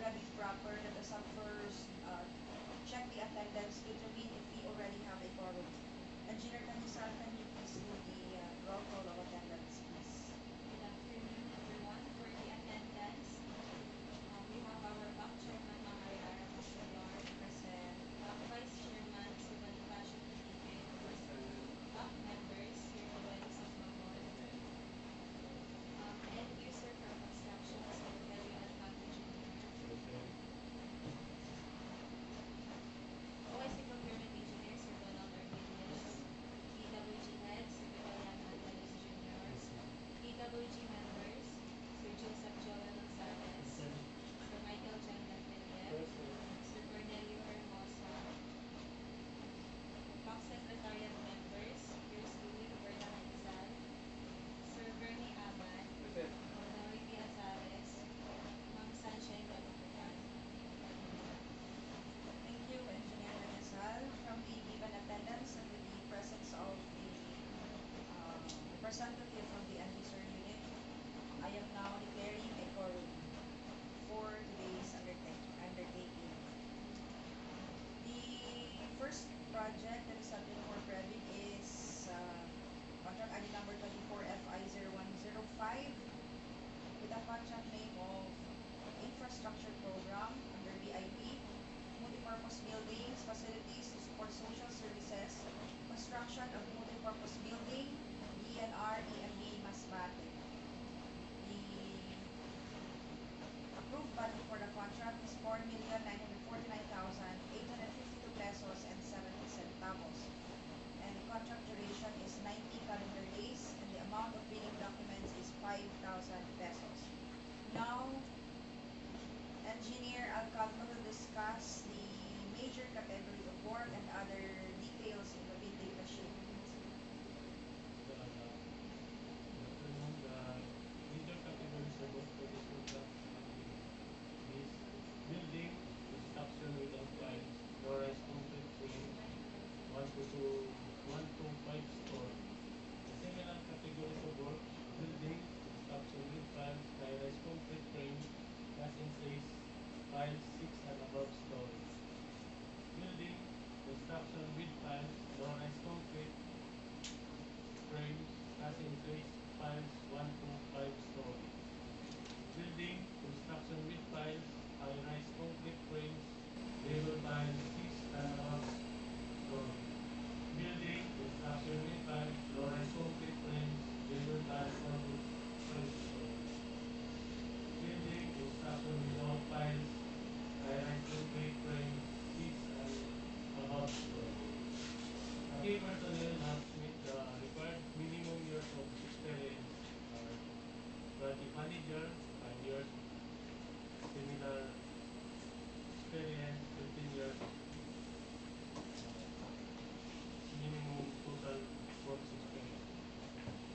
already proper, let us have first check the attendance to determine if we already have a quorum. Engineer Kanisal, can you please do the roll call of attendance, please? Good afternoon, everyone. For the attendance, we have our back chairman, Maingaran, present. Back vice chairman, Sir Bonifacio Pilipe, back members, Sir Buidings of Mamon. End user for construction, Sir Elio Alcantara Jr. OIC Procurement Engineer, Sir Donald Arminius. DPWH Head, Sir Vivian Angeles Jr. DPWH members, Sir Joseph Joel Gonzalez, Sir Michael John Gantelier, Sir Cornelio Hermosa, back secretariat members, Here's Louis Roberta Rizal, Sir Bernie Aman, Honority Azares, Ma'am Sunshine Galupuan. Thank you, Engineer Kanisal. From the given attendance and with the presence of the representative from the end user unit, I am now declaring a quorum for today's undertaking. The first project that is subject for credit is contract ID number 24FI0105 with a contract name of Infrastructure Program under BIP, Multipurpose Buildings, Facilities to Support Social Services, Construction of Multipurpose Building, DENR-EMB Masbate. The approved budget for the contract is 4,949,852 pesos and 70 centavos. And the contract duration is 90 calendar days, and the amount of bidding documents is 5,000 pesos. Now, Engineer Alcaldo will discuss the major category of work and other details in the bid data sheet. The major categories of work for this contract is building, construction without piles, low-rise concrete frame, 1 to 5 store. The similar categories of work: building, construction with piles, high-rise concrete frame, casing trays, piles 6 and above stories. Building, construction with piles, low-rise concrete frames, casing trays, piles 1 to 5 stories. Building, construction with piles, high-rise concrete frames, labor piles 6 and above stories. Building, construction with piles, low-rise concrete frames, labor piles 1 to 5 stories. Building, construction without piles, high-rise concrete frames 6 and above stories. Key personnel must meet the required minimum years of experience. Project manager, 5 years. Similar experience, 15 years. Minimum total works experience.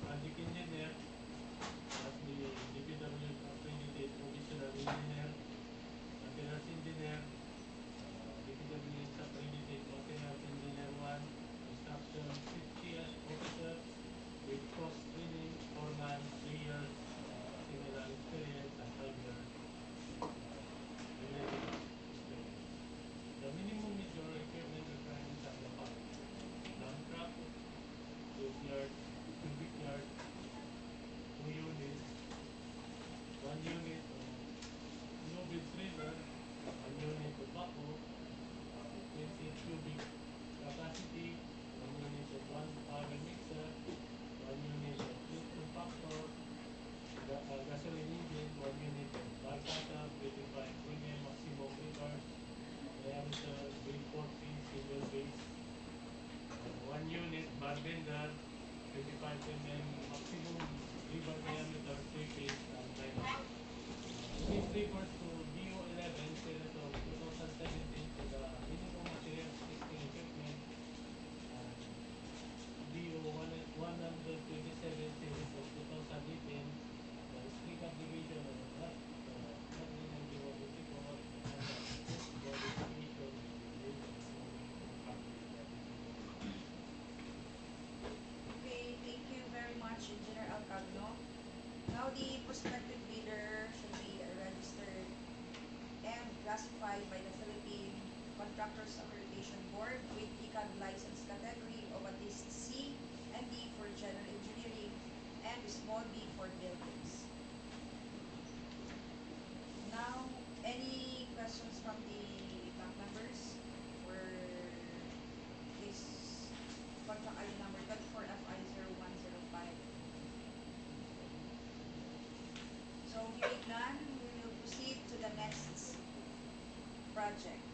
Project engineer must be DPWH accredited professional engineer, maintenance engineer, DPWH accredited maintenance engineer 1, construction safety officer with cost training, foreman, 3 years, similar experience, and 5 years related experience. The minimum major equipment requirements are the following: dump truck, 12 yard, cubic yard, 2 units, 1 unit of low bed trailer, 1 unit of backhoe, 20 cubic capacity, 1 unit of 1 power mixer, 1 unit of fluid compactor, gasoline engine, 1 unit of valve setup, 25 mm maximum reverse, diameter base 40 single base, 1 unit bar bender, 25 mm maximum lever diameter 3 phase and 9 volts. This refers to DEO 11 series of 2017 to the minimum materials testing equipment, and DEO 127 series of 2018, the strict application of that modification Okay, thank you very much, Engineer Alcagno. Now the prospective bidder should be registered and Contractors Accreditation Board with ECAD license category of at least C and D for general engineering and small B for buildings. Now, any questions from the bank members for this contract ID number 24FI0105? So, hearing none, we will proceed to the next project.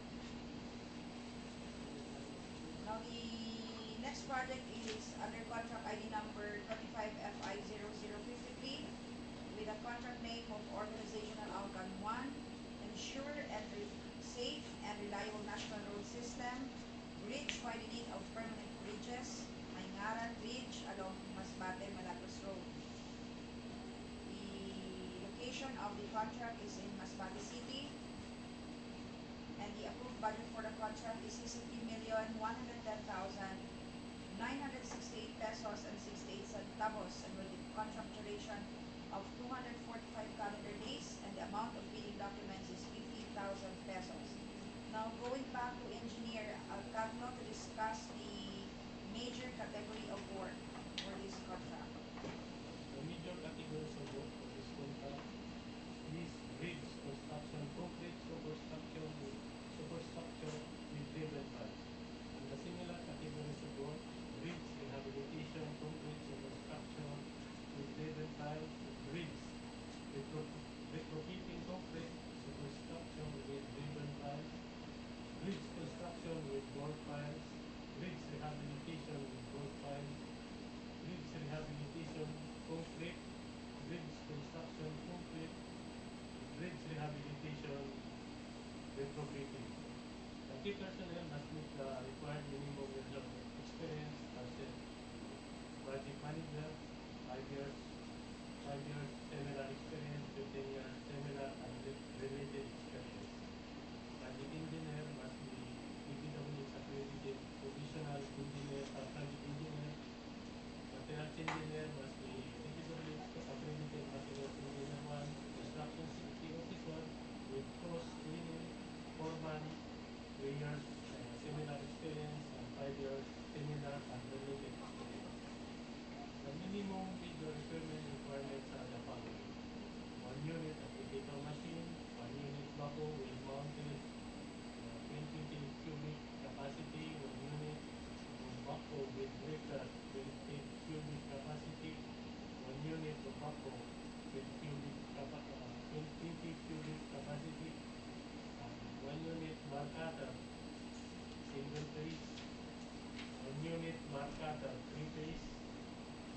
Now, the next project is under contract ID number 25FI0053 with a contract name of Organizational Outcome 1, ensure and safe and reliable national road system, bridge widening of permanent bridges, Maingaran Bridge along Masbate-Milagros Road. The location of the contract is in Masbate City, and the approved budget for the contract is 63,110,968 pesos and 68 centavos, and with the contract duration of 245 calendar days, and the amount of bidding documents is 50,000 pesos. Now, going back to Engineer Alcagno to discuss the major category of work for this contract. The major categories of work for this contract is bridge construction, concrete superstructure with driven piles. And the similar categories of work, bridge rehabilitation, concrete superstructure with driven piles, bridge retrofitting concrete superstructure with driven piles, bridge construction with board piles, bridge rehabilitation with board piles, bridge rehabilitation concrete, bridge construction concrete, bridge rehabilitation retrofitting. The key personnel must meet the required minimum years of experience as a project manager, 5 years similar experience, 15 years similar and related experience. Project engineer must be DPWH accredited professional engineer or project engineer. Materials engineer must be DPWH accredited materials engineer 1, construction safety officer with cross training, foreman, 3 years similar experience and 5 years similar and related experience. The minimum bidder requirements are the following: 1 unit applicator machine, 1 unit backhoe well mounted, 20 cubic capacity, 1 unit of backhoe with breaker, 20 cubic capacity, 1 unit of backhoe with 20 cubic capacity, 1 unit bar cutter, single phase, 1 unit bar cutter, 3 phase,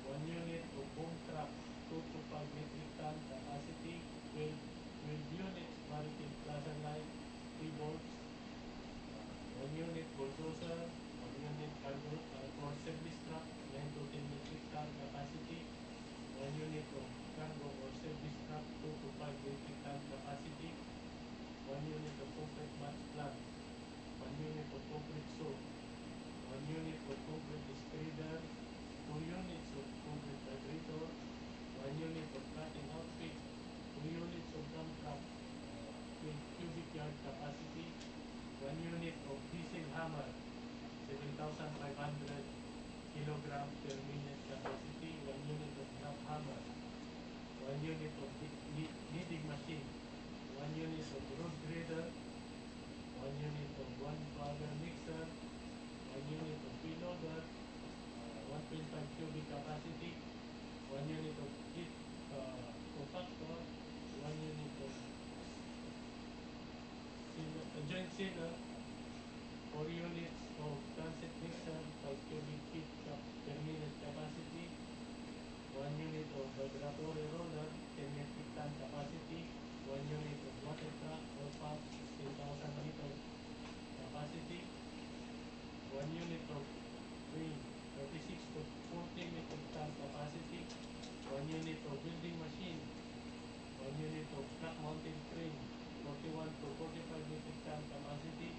1 unit of boom truck, 2 to 5 metric ton capacity, 12 units variable plaza light, 3 bolts, 1 unit bulldozer, 1 unit cargo for service truck, 9 to 10 metric ton capacity, 1 unit of cargo or service truck, 2 to 5 metric ton capacity, 1 unit of concrete batch plant, 1 unit of concrete saw, 1 unit of concrete spreader, 2 units of concrete vibrator, 1 unit of cutting outfit, 2 units of dump truck, 20 cubic yard capacity, 1 unit of diesel hammer, 7,500 kilogram per minute capacity, 1 unit of drop hammer, 1 unit of kneading machine, 1 unit of road grader, 1 unit of 1 powder mixer, 1 unit of wheel loader, 1.5 cubic capacity, 1 unit of heat compactor, 1 unit of joint sealer, 4 units of transit mixer, 5 cubic feet per minute capacity, 1 unit of vibratory roller, 10 metric ton capacity, 1 unit of water truck or pump, 16,000 liters capacity, 1 unit of crane, 36 to 40 metric ton capacity, 1 unit of building machine, 1 unit of truck mounted crane, 41 to 45 metric ton capacity,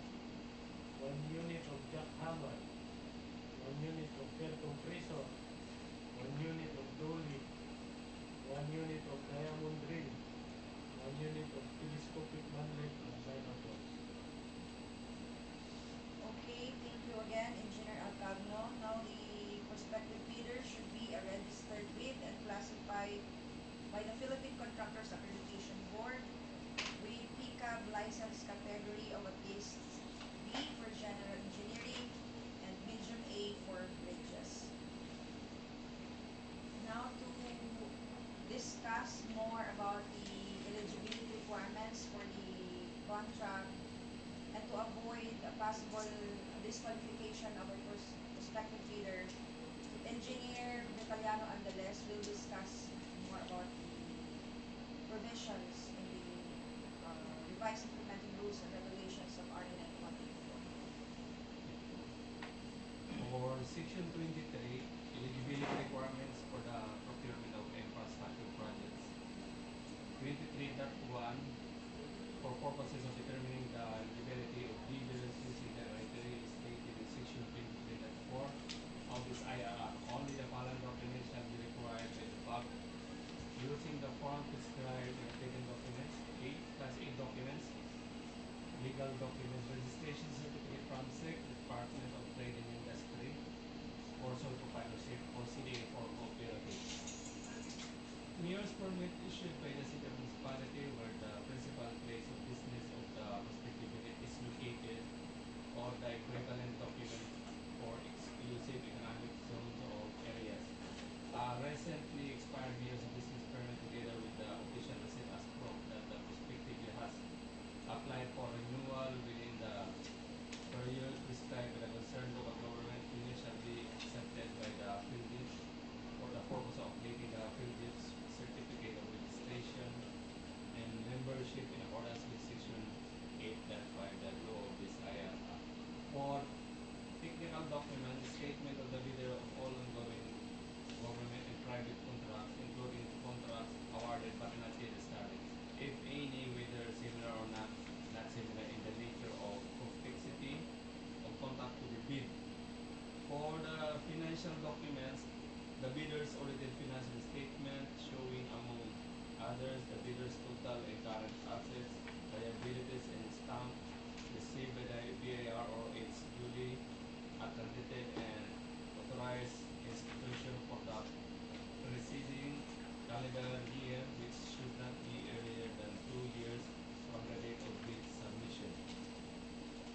contract, and to avoid a possible disqualification of a prospective bidder, Engineer Vitaliano Andales will discuss more about the provisions in the revised implementing rules and regulations of RA 9184. For Section 23, eligibility requirements for the procurement of infrastructure projects. 23.1, for purposes of determining the eligibility of bidders using the criteria stated in Section 23.4 of this IRR, only the following documents shall be required by the BAC using the form prescribed in the bidding documents: A, Class A documents, legal documents, registration certificate from SEC, Department of Trade and Industry, or sole proprietorship, or CDA for cooperative. Mayor's permit issued by the City of Masbate where the principal place of business of the respective unit is located, or the equivalent document for exclusive economic zones or areas. Recently expired mayor's business permit together with the official receipt as proof that the prospective has applied for renewal within the period prescribed by the concerned local government unit shall be accepted by the PhilDIPS for the purpose of updating the PhilDIPS certificate of registration and membership in accordance with Section 8.5 the law of this IRA. For technical documents, statement of the bidder of all ongoing government and private contracts, including contracts awarded but not yet established, if any, whether similar or not similar in the nature of complexity of contract to be bid. For the financial documents, the bidder's audited financial statement showing among others the bidder's total and current assets, liabilities, and stamp received by the BIR or its duly accredited and authorized institution for the preceding calendar year, which should not be earlier than 2 years from the date of bid submission.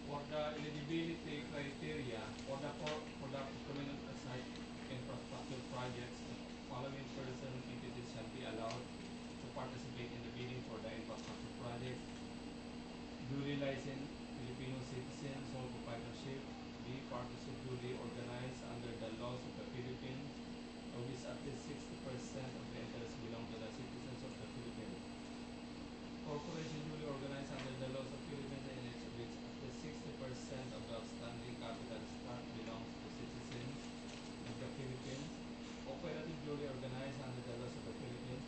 For the eligibility criteria for the procurement of such infrastructure projects, the following person entities shall be allowed to participate in the bidding for the infrastructure projects: duly licensed Filipino citizen, sole proprietorship; B, partnership duly organized under the laws of the Philippines, of which at least 60% of the interests belong to the citizens of the Philippines. Corporation duly organized under the laws of Philippines and its which at least 60% of the outstanding capital stock belongs to citizens of the Philippines. Cooperative duly organized under the laws of the Philippines.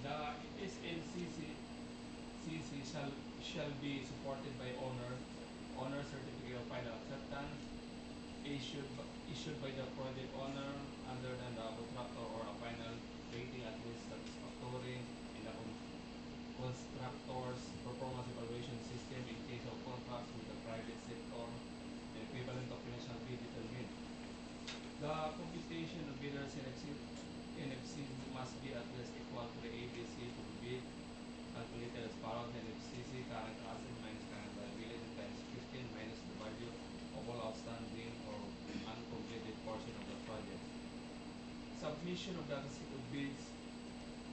The SNCC shall be supported by owner certificate of final acceptance issued by the project owner other than the contractor, or a final rating at least satisfactory in the constructor's performance evaluation system in case of contracts with the private sector. The equivalent document shall be determined. The computation of bidders NFC must be at least equal to the ABC to be bid, calculated as follows: NFC current asset minus current liability times 15 minus the value of all outstanding or uncompleted portion of the project. Submission of the receipt of bids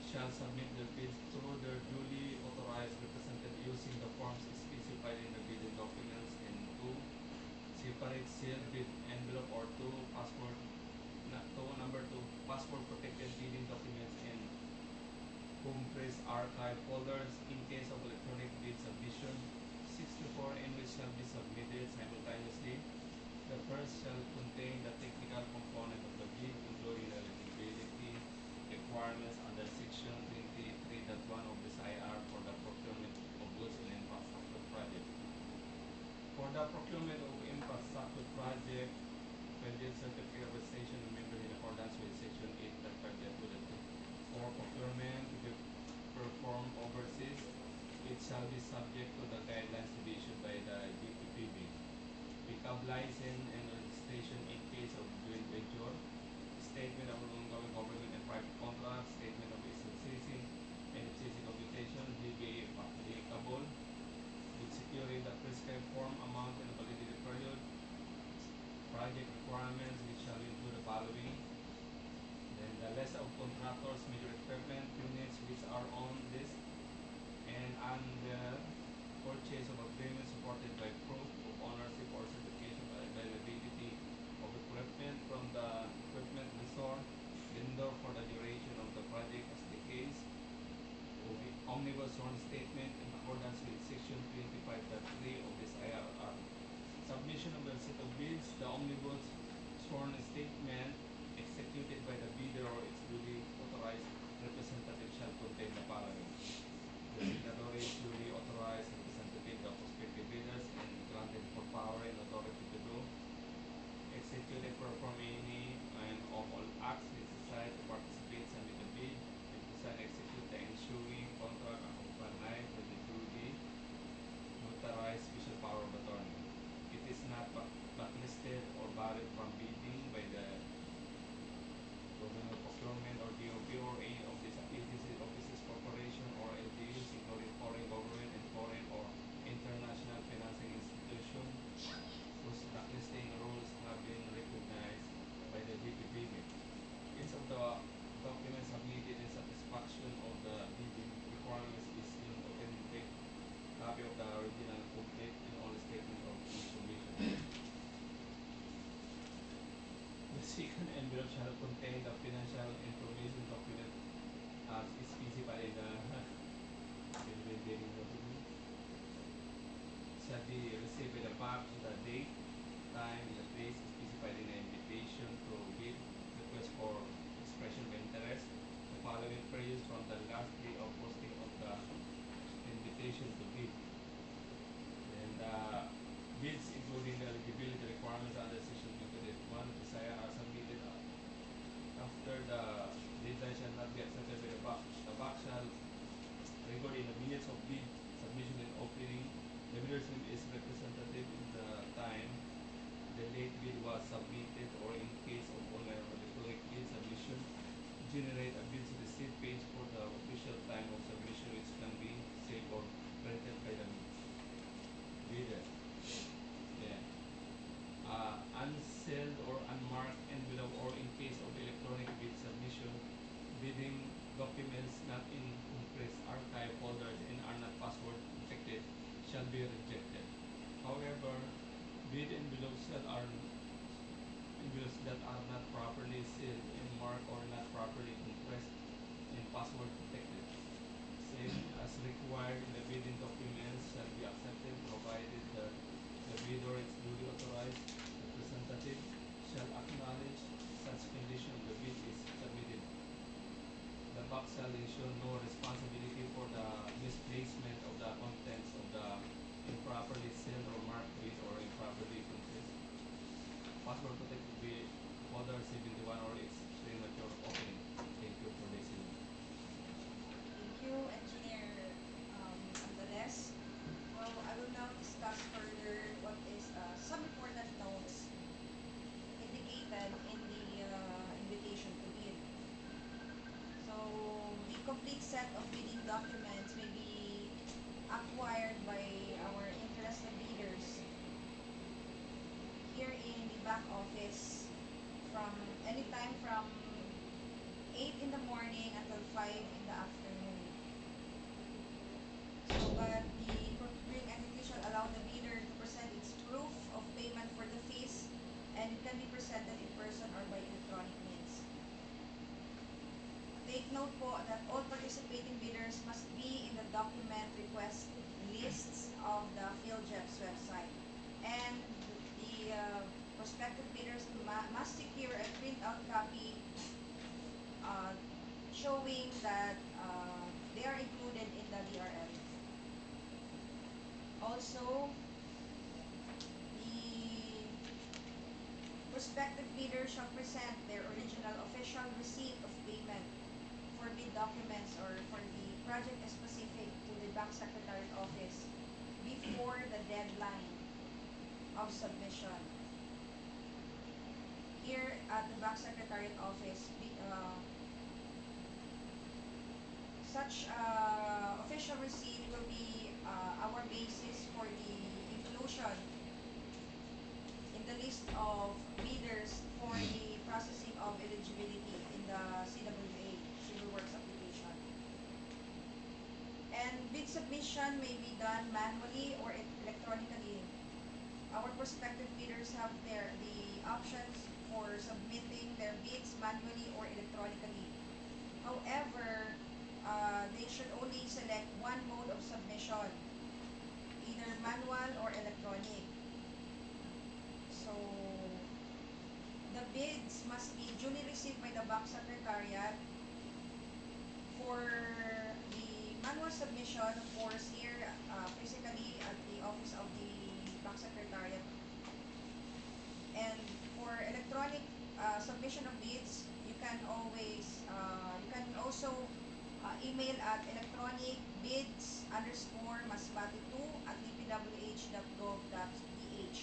shall submit their bids through their duly authorized representative using the forms specified in the bidding documents, and 2, separate sealed bid envelope, or 2, number 2, password protected bidding documents in compressed archive folders in case of electronic bid submission. 64, in which shall be submitted simultaneously. The first shall contain the technical component of the bid, including the eligibility requirements under Section 23.1 of this IR for the procurement of goods and infrastructure project. For the procurement of infrastructure project, pending certificate of registration of members in accordance with Section 8.5 for procurement to be performed overseas, it shall be subject to the guidelines to be issued by the DPWH. Pickup license and registration in case of joint venture, statement of ongoing government and private contracts, statement of SNCC and FCC computation, DBA applicable, with securing the prescribed form, amount, and validity period. Project requirements, which shall include the following: then the list of contractors, major equipment units which are on list, and on the purchase of agreement supported by proof of ownership or certification of availability of equipment from the equipment lessor, vendor for the duration of the project as the case, omnibus sworn statement in accordance with section 25.3 of this IRR. Submission of the receipt of bids, the omnibus sworn statement executed by the bidder or its duly authorized representative shall contain the following: the signatory is duly authorized representative of prospective bidders and granted for power and authority to do, executed perform any and of all acts necessary to participate, submit the bid, and to sign execute the ensuing contract accompanied with the duly notarized special power of attorney. It is not blacklisted or barred from bidding by the Government Procurement or DOP or any of these agencies, offices, corporation, or LTUs, including foreign government and foreign or international financing institution whose blacklisting rules have been recognized by the DPWH. Each of the documents submitted in satisfaction of the bidding requirements is in authentic copy of the original, complete in all statement of information. The second envelope shall contain the financial information document as is specified in the bidding document. Shall be received by the back on the date, time, and the place specified in the invitation to bid, request for expression of interest, the following periods from the last day of posting of the invitation to bid. And bids including the eligibility requirements under section 2.1 of the SIA are submitted after the deadline shall not be accepted by the back. The back shall record in the minutes of bid submission and opening the bidder's name is representative in the time the late bid was submitted, or in case of online or electronic bid submission, generate a bids receipt page for the official time of submission which can be saved or printed by the bidder. Yeah. Unsealed or unmarked envelope, or in case of electronic bid submission, bidding documents not in compressed archive folders and are not password protected shall be rejected. However, bid envelopes that are not properly sealed and marked or not properly compressed and password protected, same as required in the bidding documents, shall be accepted provided that the bidder is duly authorized representative shall acknowledge such condition of the bid is submitted. The box shall ensure no responsibility for the misplacement of the contents of the improperly sealed or marked bid or improperly compressed. Password protected bid folder 71 or its premature opening. Thank you for listening. Thank you, Engineer Andales. Well, I will now discuss further what is some important notes indicated in the invitation to bid. So, the complete set of bidding documents may be acquired by our interested bidders here in the back office from anytime from 8 in the morning until 5 in the afternoon. So, but the procuring entity shall allow the bidder to present its proof of payment for the fees, and it can be presented in person or by electronic means. Take note po that all participating bidders must be in the document request lists of the PhilJEP's website. And the prospective bidders must secure a printout copy showing that they are included in the DRL. Also, the prospective bidder shall present their original official receipt of payment for bid documents or for the project specific to the Bank Secretariat Office before the deadline of submission. Here at the Bank Secretariat Office, such official receipt will be our basis for the inclusion in the list of bidders for the processing of eligibility in the CWA, Civil Works Application. And bid submission may be done manually or electronically. Our prospective bidders have the options for submitting their bids manually or electronically. However, they should only select one mode of submission, either manual or electronic. So, the bids must be duly received by the Bank Secretariat. For the manual submission, of course, here physically at the office of the Bank Secretariat. And for electronic submission of bids, you can also email at electronicbids_masbate2@dpwh.gov.ph.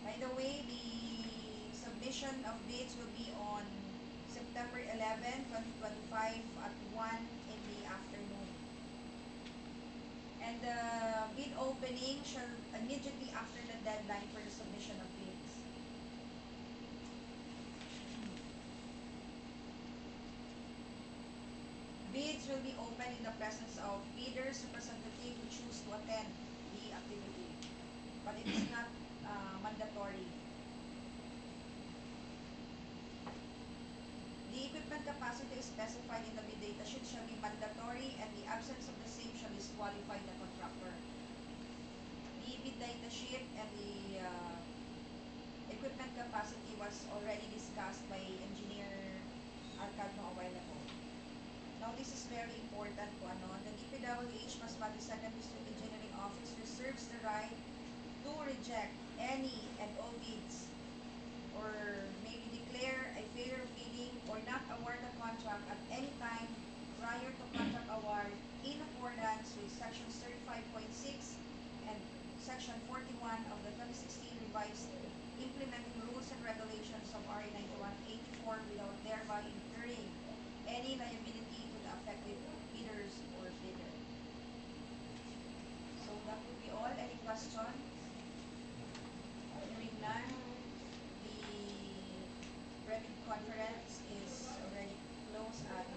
By the way, the submission of bids will be on September 11, 2025 at 1 in the afternoon. And the bid opening shall immediately after the deadline for the submission of bids. Bids will be open in the presence of bidders representative who choose to attend the activity, but it is not mandatory. The equipment capacity specified in the bid data sheet shall be mandatory, and the absence of the same shall disqualify the contractor. The bid data sheet and the equipment capacity was already discussed by Engineer Arcadno a while ago. Now, this is very important po, the DPWH Masbate 2nd District Engineering Office reserves the right to reject any and all bids, or maybe declare a failure of bidding or not award the contract at any time prior to contract award in accordance with sections 35.6 and section 41 of the 2016 revised implementing rules and regulations of RA 9184 without thereby incurring any liability to the affected bidders or bidder. So that would be all. Any question? Hearing none, the pre-bid conference is already closed at